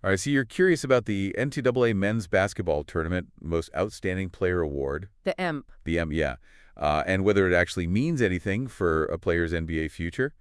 All right, so you're curious about the NCAA Men's Basketball Tournament Most Outstanding Player Award. The EMP. The yeah. And whether it actually means anything for a player's NBA future?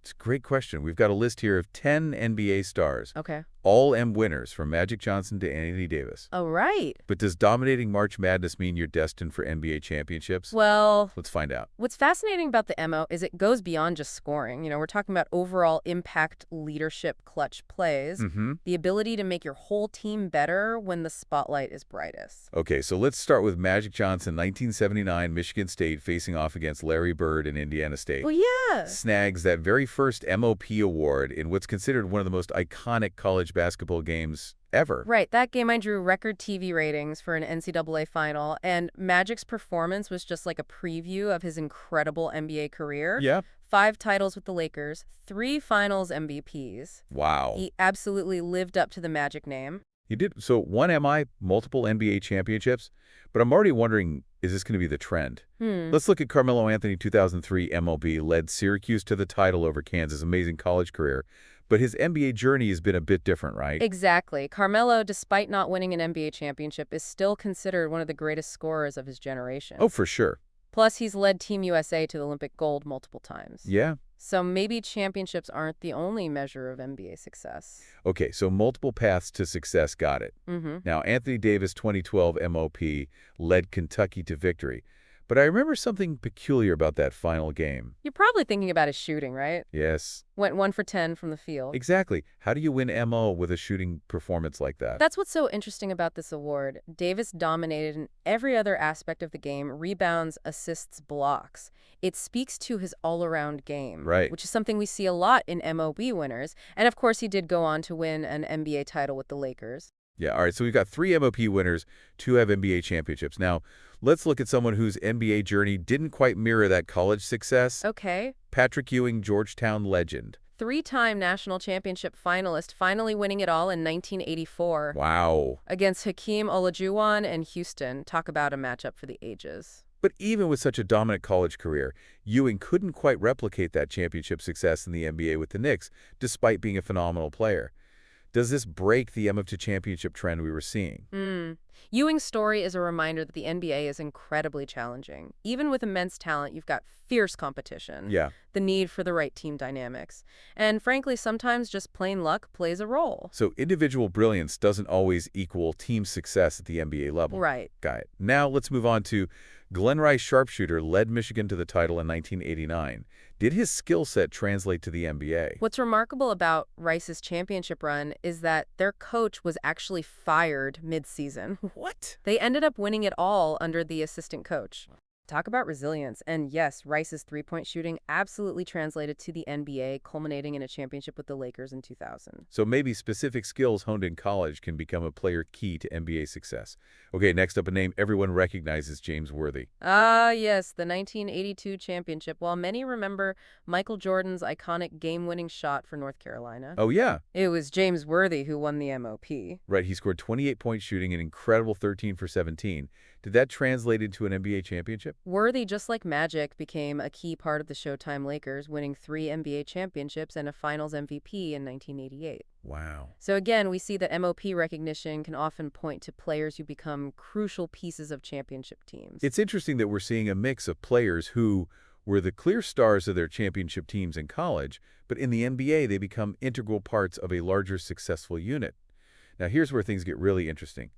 It's a great question. We've got a list here of 10 NBA stars, Okay. all M winners, from Magic Johnson to Anthony Davis. Oh, right. But does dominating March Madness mean you're destined for NBA championships? Well, Let's find out. what's fascinating about the MO is it goes beyond just scoring. We're talking about overall impact, leadership, clutch plays, the ability to make your whole team better when the spotlight is brightest. Okay, so let's start with Magic Johnson, 1979, Michigan State, facing off against Larry Bird and Indiana State. Well, yeah. Snags that very first MOP award in what's considered one of the most iconic college basketball games ever. Right, that game I drew record TV ratings for an NCAA final, and Magic's performance was just like a preview of his incredible NBA career. Yeah. 5 titles with the Lakers, 3 finals MVPs. Wow. He absolutely lived up to the Magic name. He did. So one MI, multiple NBA championships. But I'm already wondering, is this going to be the trend? Let's look at Carmelo Anthony, 2003 MLB, led Syracuse to the title over Kansas. Amazing college career. But his NBA journey has been a bit different, right? Exactly. Carmelo, despite not winning an NBA championship, is still considered one of the greatest scorers of his generation. Oh, for sure. Plus, he's led Team USA to the Olympic gold multiple times. Yeah. So maybe championships aren't the only measure of NBA success. Okay, so multiple paths to success, got it. Now, Anthony Davis, 2012 MOP, led Kentucky to victory. But I remember something peculiar about that final game. You're probably thinking about his shooting, right? Yes. Went 1 for 10 from the field. Exactly. How do you win MO with a shooting performance like that? That's what's so interesting about this award. Davis dominated in every other aspect of the game: rebounds, assists, blocks. It speaks to his all-around game, Right. which is something we see a lot in MOB winners. And of course, he did go on to win an NBA title with the Lakers. Yeah, all right, so we've got 3 MOP winners, 2 have NBA championships. Now, let's look at someone whose NBA journey didn't quite mirror that college success. Okay. Patrick Ewing, Georgetown legend. 3-time national championship finalist, finally winning it all in 1984. Wow. Against Hakeem Olajuwon and Houston. Talk about a matchup for the ages. But even with such a dominant college career, Ewing couldn't quite replicate that championship success in the NBA with the Knicks, despite being a phenomenal player. Does this break the MO to championship trend we were seeing? Ewing's story is a reminder that the NBA is incredibly challenging. Even with immense talent, you've got fierce competition. Yeah. The need for the right team dynamics. And frankly, sometimes just plain luck plays a role. So individual brilliance doesn't always equal team success at the NBA level. Right. Got it. Now let's move on to Glenn Rice, sharpshooter, led Michigan to the title in 1989. Did his skill set translate to the NBA? What's remarkable about Rice's championship run is that their coach was actually fired mid-season. What? They ended up winning it all under the assistant coach. Talk about resilience. And yes, Rice's three-point shooting absolutely translated to the NBA, culminating in a championship with the Lakers in 2000. So maybe specific skills honed in college can become a player key to NBA success. Okay, next up, a name everyone recognizes, James Worthy. Ah, yes, the 1982 championship. While many remember Michael Jordan's iconic game-winning shot for North Carolina, Oh, yeah. it was James Worthy who won the MOP. Right, he scored 28-point shooting, an incredible 13 for 17. Did that translate into an NBA championship? Worthy, just like Magic, became a key part of the Showtime Lakers, winning 3 NBA championships and a Finals MVP in 1988. Wow. So again, we see that MOP recognition can often point to players who become crucial pieces of championship teams. It's interesting that we're seeing a mix of players who were the clear stars of their championship teams in college, but in the NBA they become integral parts of a larger successful unit. Now here's where things get really interesting.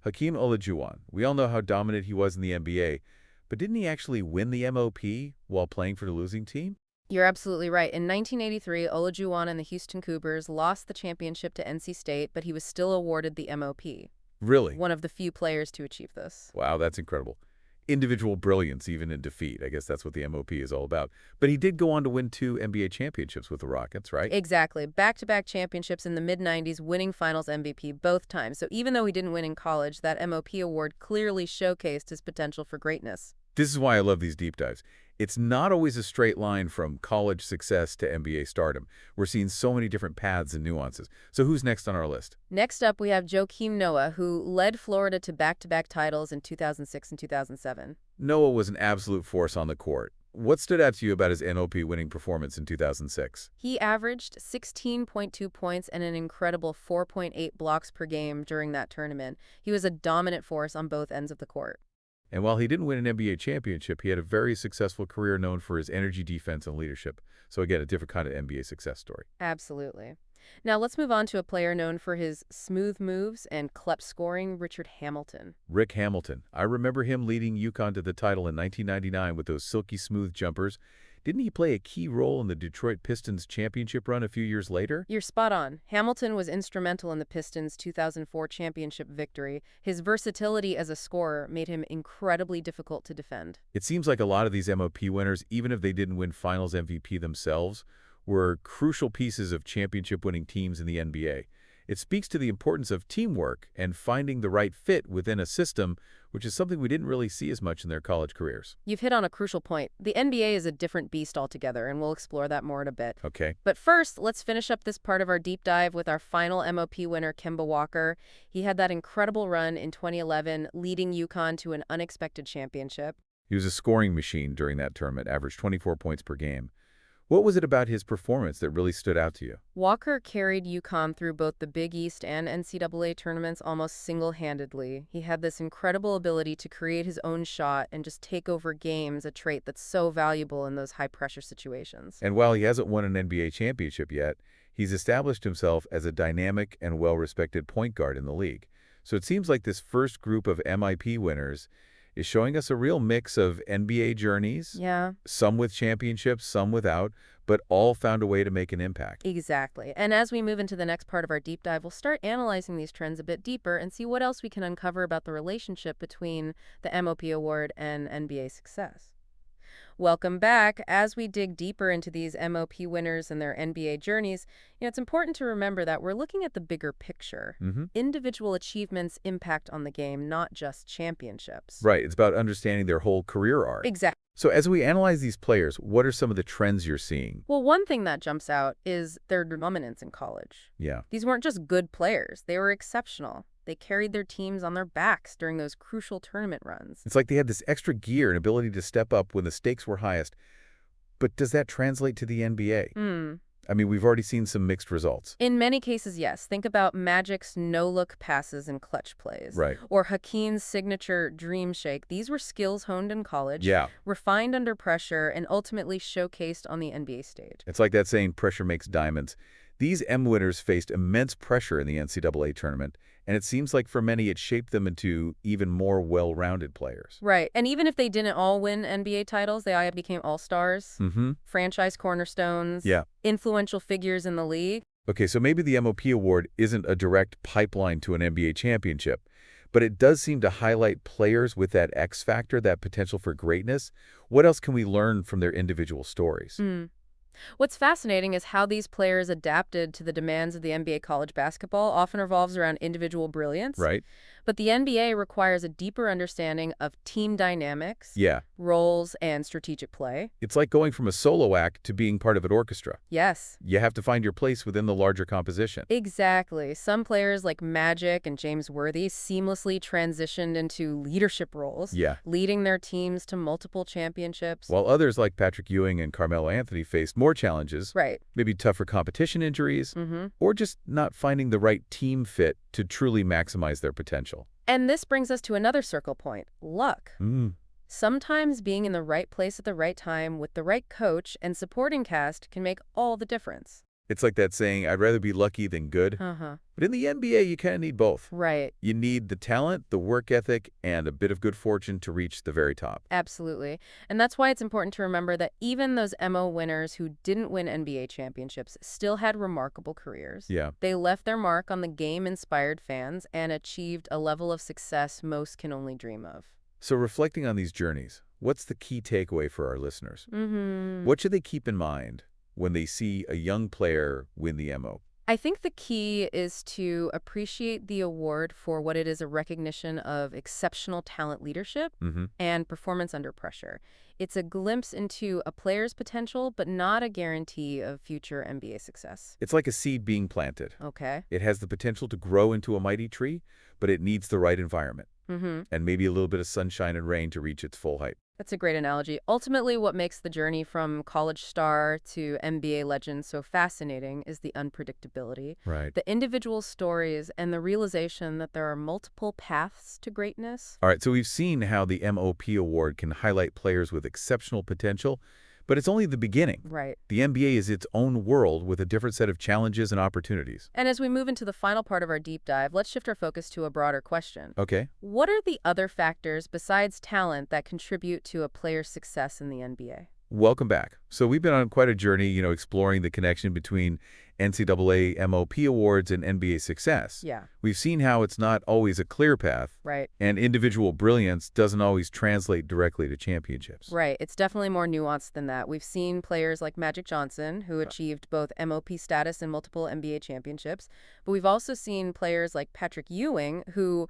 Hakeem Olajuwon, we all know how dominant he was in the NBA, but didn't he actually win the MOP while playing for the losing team? You're absolutely right. In 1983, Olajuwon and the Houston Cougars lost the championship to NC State, but he was still awarded the MOP. Really? One of the few players to achieve this. Wow, that's incredible. Individual brilliance, even in defeat. I guess that's what the MOP is all about. But he did go on to win 2 NBA championships with the Rockets, right? Exactly. Back-to-back championships in the mid-90s, winning Finals MVP both times. So even though he didn't win in college, that MOP award clearly showcased his potential for greatness. This is why I love these deep dives. It's not always a straight line from college success to NBA stardom. We're seeing so many different paths and nuances. So who's next on our list? Next up, we have Joakim Noah, who led Florida to back-to-back titles in 2006 and 2007. Noah was an absolute force on the court. What stood out to you about his MOP winning performance in 2006? He averaged 16.2 points and an incredible 4.8 blocks per game during that tournament. He was a dominant force on both ends of the court. And while he didn't win an NBA championship, he had a very successful career known for his energy, defense, and leadership. So again, a different kind of NBA success story. Absolutely. Now let's move on to a player known for his smooth moves and clutch scoring, Richard Hamilton. Rick Hamilton. I remember him leading UConn to the title in 1999 with those silky smooth jumpers. Didn't he play a key role in the Detroit Pistons championship run a few years later? You're spot on. Hamilton was instrumental in the Pistons' 2004 championship victory. His versatility as a scorer made him incredibly difficult to defend. It seems like a lot of these MOP winners, even if they didn't win Finals MVP themselves, were crucial pieces of championship-winning teams in the NBA. It speaks to the importance of teamwork and finding the right fit within a system, which is something we didn't really see as much in their college careers. You've hit on a crucial point. The NBA is a different beast altogether, and we'll explore that more in a bit. Okay. But first, let's finish up this part of our deep dive with our final MOP winner, Kemba Walker. He had that incredible run in 2011, leading UConn to an unexpected championship. He was a scoring machine during that tournament, averaged 24 points per game. What was it about his performance that really stood out to you? Walker carried UConn through both the Big East and NCAA tournaments almost single-handedly. He had this incredible ability to create his own shot and just take over games, a trait that's so valuable in those high-pressure situations. And while he hasn't won an NBA championship yet, he's established himself as a dynamic and well-respected point guard in the league. So it seems like this first group of MIP winners is showing us a real mix of NBA journeys, Yeah, some with championships, some without, but all found a way to make an impact. exactly. And as we move into the next part of our deep dive, we'll start analyzing these trends a bit deeper and see what else we can uncover about the relationship between the MOP award and NBA success. Welcome back. As we dig deeper into these MOP winners and their NBA journeys, it's important to remember that we're looking at the bigger picture. Individual achievements impact on the game, not just championships. Right, it's about understanding their whole career arc. Exactly. So as we analyze these players, what are some of the trends you're seeing? Well, one thing that jumps out is their dominance in college. Yeah. These weren't just good players, they were exceptional. They carried their teams on their backs during those crucial tournament runs. It's like they had this extra gear and ability to step up when the stakes were highest. But does that translate to the NBA? I mean, we've already seen some mixed results. In many cases, yes. Think about Magic's no-look passes and clutch plays. Right. Or Hakeem's signature dream shake. These were skills honed in college, Yeah. refined under pressure, and ultimately showcased on the NBA stage. It's like that saying, pressure makes diamonds. These M winners faced immense pressure in the NCAA tournament, and it seems like for many it shaped them into even more well-rounded players. Right. And even if they didn't all win NBA titles, they all became all-stars, franchise cornerstones, influential figures in the league. Okay, so maybe the MOP award isn't a direct pipeline to an NBA championship, but it does seem to highlight players with that X factor, that potential for greatness. What else can we learn from their individual stories? What's fascinating is how these players adapted to the demands of the NBA college basketball often revolves around individual brilliance. Right. But the NBA requires a deeper understanding of team dynamics, Yeah. roles, and strategic play. It's like going from a solo act to being part of an orchestra. Yes. You have to find your place within the larger composition. Exactly. Some players like Magic and James Worthy seamlessly transitioned into leadership roles, Yeah. leading their teams to multiple championships. While others like Patrick Ewing and Carmelo Anthony faced more challenges, Right. maybe tougher competition injuries, or just not finding the right team fit to truly maximize their potential. And this brings us to another circle point, luck. Sometimes being in the right place at the right time with the right coach and supporting cast can make all the difference. It's like that saying, I'd rather be lucky than good. But in the NBA, you kind of need both. Right. You need the talent, the work ethic, and a bit of good fortune to reach the very top. Absolutely. And that's why it's important to remember that even those MO winners who didn't win NBA championships still had remarkable careers. Yeah. They left their mark on the game-inspired fans and achieved a level of success most can only dream of. So reflecting on these journeys, what's the key takeaway for our listeners? What should they keep in mind when they see a young player win the MO? I think the key is to appreciate the award for what it is, a recognition of exceptional talent leadership and performance under pressure. It's a glimpse into a player's potential, but not a guarantee of future NBA success. It's like a seed being planted. Okay. It has the potential to grow into a mighty tree, but it needs the right environment. and maybe a little bit of sunshine and rain to reach its full height. That's a great analogy. Ultimately, what makes the journey from college star to NBA legend so fascinating is the unpredictability, Right. the individual stories, and the realization that there are multiple paths to greatness. All right, so we've seen how the MOP award can highlight players with exceptional potential, but it's only the beginning. Right. The NBA is its own world with a different set of challenges and opportunities. And as we move into the final part of our deep dive, let's shift our focus to a broader question. Okay. What are the other factors besides talent that contribute to a player's success in the NBA? Welcome back. So we've been on quite a journey, exploring the connection between NCAA MOP awards and NBA success. Yeah. We've seen how it's not always a clear path, Right. and individual brilliance doesn't always translate directly to championships. Right. It's definitely more nuanced than that. We've seen players like Magic Johnson, who achieved both MOP status and multiple NBA championships. But we've also seen players like Patrick Ewing, who,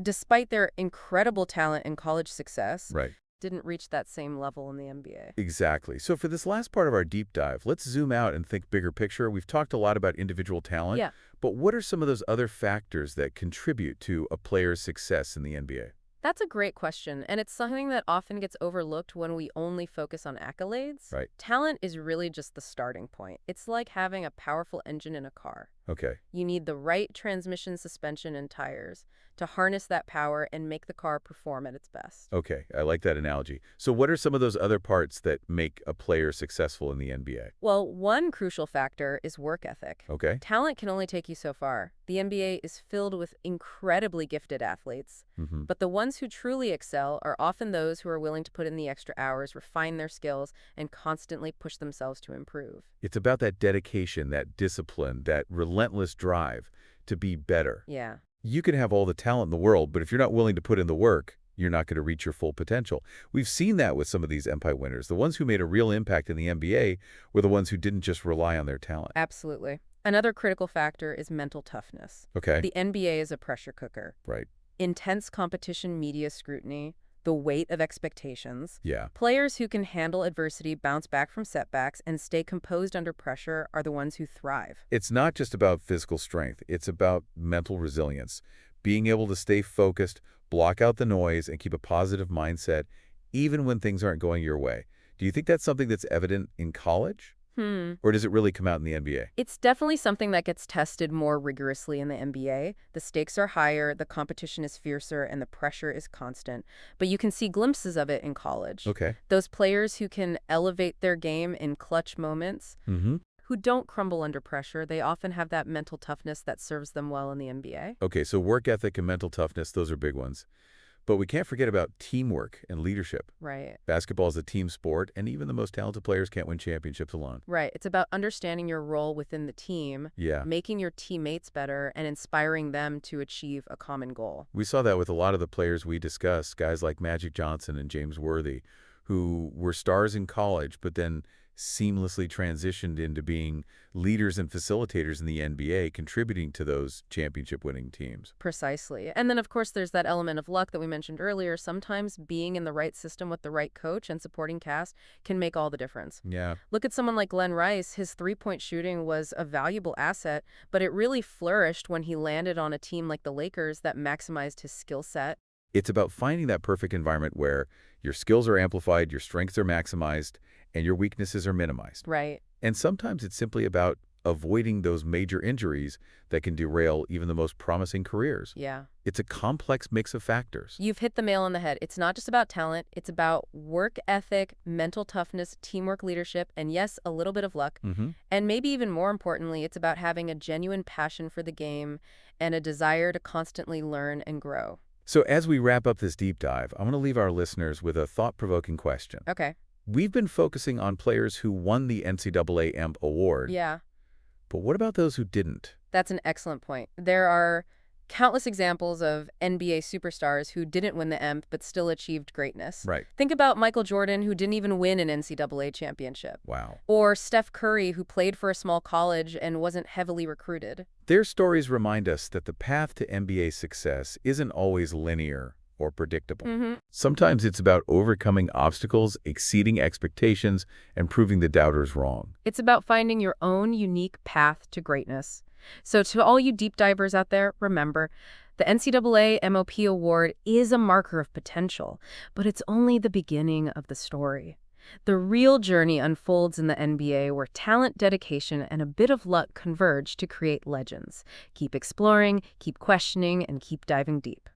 despite their incredible talent and college success, Right. didn't reach that same level in the NBA. Exactly. So for this last part of our deep dive, let's zoom out and think bigger picture. We've talked a lot about individual talent, Yeah. but what are some of those other factors that contribute to a player's success in the NBA? That's a great question, and it's something that often gets overlooked when we only focus on accolades. Right. Talent is really just the starting point. It's like having a powerful engine in a car. Okay. You need the right transmission, suspension, and tires to harness that power and make the car perform at its best. Okay, I like that analogy. So what are some of those other parts that make a player successful in the NBA? Well, one crucial factor is work ethic. Okay. Talent can only take you so far. The NBA is filled with incredibly gifted athletes, but the ones who truly excel are often those who are willing to put in the extra hours, refine their skills, and constantly push themselves to improve. It's about that dedication, that discipline, that relentless drive to be better. Yeah. You can have all the talent in the world, but if you're not willing to put in the work, you're not going to reach your full potential. We've seen that with some of these MPI winners. The ones who made a real impact in the NBA were the ones who didn't just rely on their talent. Absolutely. Another critical factor is mental toughness. Okay. The NBA is a pressure cooker. Right. Intense competition, media scrutiny, the weight of expectations. Yeah. Players who can handle adversity, bounce back from setbacks, and stay composed under pressure are the ones who thrive. It's not just about physical strength. It's about mental resilience, being able to stay focused, block out the noise, and keep a positive mindset, even when things aren't going your way. Do you think that's something that's evident in college? Or does it really come out in the NBA? It's definitely something that gets tested more rigorously in the NBA. The stakes are higher, the competition is fiercer, and the pressure is constant. But you can see glimpses of it in college. Okay. Those players who can elevate their game in clutch moments, who don't crumble under pressure, they often have that mental toughness that serves them well in the NBA. Okay, so work ethic and mental toughness, those are big ones. But we can't forget about teamwork and leadership. Right. Basketball is a team sport, and even the most talented players can't win championships alone. Right. It's about understanding your role within the team, Yeah. making your teammates better, and inspiring them to achieve a common goal. We saw that with a lot of the players we discussed, guys like Magic Johnson and James Worthy, who were stars in college, but then seamlessly transitioned into being leaders and facilitators in the NBA, contributing to those championship-winning teams. Precisely. And then, of course, there's that element of luck that we mentioned earlier. Sometimes being in the right system with the right coach and supporting cast can make all the difference. Yeah. Look at someone like Glenn Rice. His three-point shooting was a valuable asset, but it really flourished when he landed on a team like the Lakers that maximized his skill set. It's about finding that perfect environment where your skills are amplified, your strengths are maximized, and your weaknesses are minimized. Right. And sometimes it's simply about avoiding those major injuries that can derail even the most promising careers. Yeah. It's a complex mix of factors. You've hit the nail on the head. It's not just about talent. It's about work ethic, mental toughness, teamwork, leadership, and yes, a little bit of luck. And maybe even more importantly, it's about having a genuine passion for the game and a desire to constantly learn and grow. So as we wrap up this deep dive, I want to leave our listeners with a thought-provoking question. Okay. We've been focusing on players who won the NCAA AMP award. Yeah. But what about those who didn't? That's an excellent point. There are countless examples of NBA superstars who didn't win the EMP but still achieved greatness. Right. Think about Michael Jordan, who didn't even win an NCAA championship. Wow. Or Steph Curry, who played for a small college and wasn't heavily recruited. Their stories remind us that the path to NBA success isn't always linear or predictable. Sometimes it's about overcoming obstacles, exceeding expectations, and proving the doubters wrong. It's about finding your own unique path to greatness. So to all you deep divers out there, remember, the NCAA MOP award is a marker of potential, but it's only the beginning of the story. The real journey unfolds in the NBA where talent, dedication, and a bit of luck converge to create legends. Keep exploring, keep questioning, and keep diving deep.